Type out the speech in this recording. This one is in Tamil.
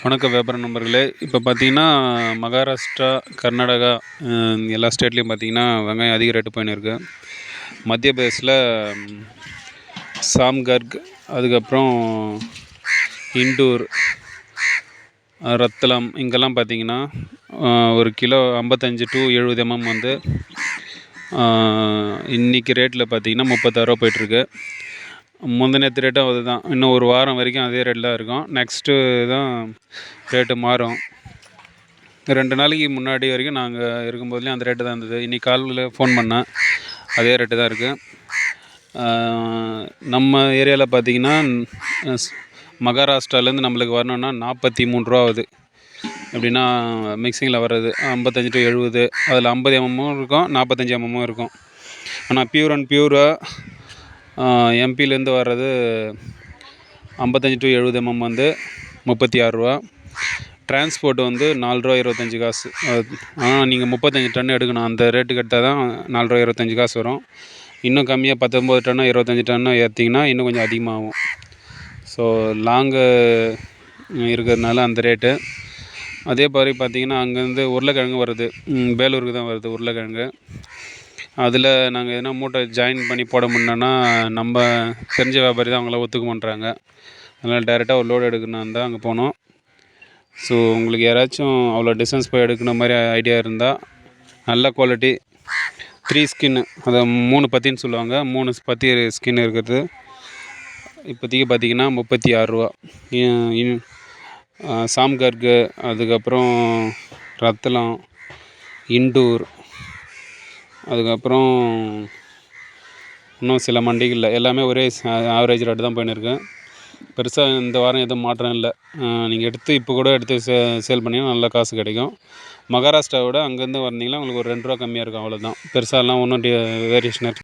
வணக்கம் வியாபார நண்பர்களே. இப்போ பார்த்தீங்கன்னா, மகாராஷ்டிரா, கர்நாடகா எல்லா ஸ்டேட்லேயும் பார்த்தீங்கன்னா, வெங்காயம் அதிக ரேட்டு போயின்னு இருக்கு. மத்திய பிரதேசில் சாம்கர்க், அதுக்கப்புறம் இண்டூர், ரத்லம் இங்கெல்லாம் பார்த்தீங்கன்னா, ஒரு கிலோ 55 to 70 வந்து இன்றைக்கி ரேட்டில் பார்த்தீங்கன்னா 36 ரூபா போயிட்டுருக்கு. முந்தினத்து ரேட்டும் அதுதான். இன்னும் ஒரு வாரம் வரைக்கும் அதே ரேட்டில் தான் இருக்கும். நெக்ஸ்ட்டு தான் ரேட்டு மாறும். 2 நாளைக்கு முன்னாடி வரைக்கும் நாங்கள் இருக்கும்போதுலேயும் அந்த ரேட்டு தான் இருந்தது. இன்றைக்கி காலையில் ஃபோன் பண்ணேன், அதே ரேட்டு தான் இருக்குது. நம்ம ஏரியாவில் பார்த்தீங்கன்னா, மகாராஷ்டிராலேருந்து நம்மளுக்கு வரணுன்னா 43 ரூபா ஆகுது. எப்படின்னா மிக்சிங்கில் வர்றது 55 to 70, அதில் 50 mm இருக்கும், 45 mm இருக்கும். ஆனால் பியூர் அண்ட் பியூராக எம்பிலேருந்து வர்றது 55 to 70 வந்து 36 ரூபா. டிரான்ஸ்போர்ட் வந்து 4 ரூபா 25 காசு. ஆனால் நீங்கள் 35 டன் எடுக்கணும். அந்த ரேட்டுக்கு எடுத்தால் தான் 4 ரூபா 25 காசு வரும். இன்னும் கம்மியாக 19 டன்னு 25 டன்னு ஏற்றிங்கன்னா இன்னும் கொஞ்சம் அதிகமாகும். ஸோ லாங்கு இருக்கிறதுனால அந்த ரேட்டு. அதே மாதிரி பார்த்திங்கன்னா, அங்கேருந்து உருளைக்கிழங்கு வருது, வேலூருக்கு தான் வருது உருளைக்கிழங்கு. அதில் நாங்கள் எதனா மூட்டை ஜாயின் பண்ணி போட முடியலன்னா, நம்ம தெரிஞ்ச வியாபாரி தான் அவங்கள ஒத்துக்க மாட்றாங்க. அதனால் டேரெக்டாக ஒரு லோடு எடுக்கணும்னா தான் அங்கே போனோம். ஸோ உங்களுக்கு யாராச்சும் அவ்வளோ டிஸ்டன்ஸ் போய் எடுக்கிற மாதிரி ஐடியா இருந்தால், நல்ல குவாலிட்டி 3 ஸ்கின்னு, அதை 3 பத்தின்னு சொல்லுவாங்க, 3 பத்தி ஸ்கின் இருக்கிறது இப்போதைக்கு பார்த்திங்கன்னா 36 ரூபா. சாம்கர்க்கு, அதுக்கப்புறம் ரத்லம், இண்டூர், அதுக்கப்புறம் இன்னும் சில மண்டிகளில் எல்லாமே ஒரே ஆவரேஜ் ரேட்டு தான் போயின்னு இருக்கு. பெருசாக இந்த வாரம் எதுவும் மாற்றம் இல்லை. நீங்கள் எடுத்து இப்போ கூட எடுத்து சேல் பண்ணிங்கன்னா நல்ல காசு கிடைக்கும். மகாராஷ்டிராவோட அங்கேருந்து வந்தீங்கன்னா உங்களுக்கு ஒரு 2 ரூபா கம்மியாக இருக்கும், அவ்வளோதான். பெருசாலாம் ஒன்றும் வேரியேஷன் இருக்குது.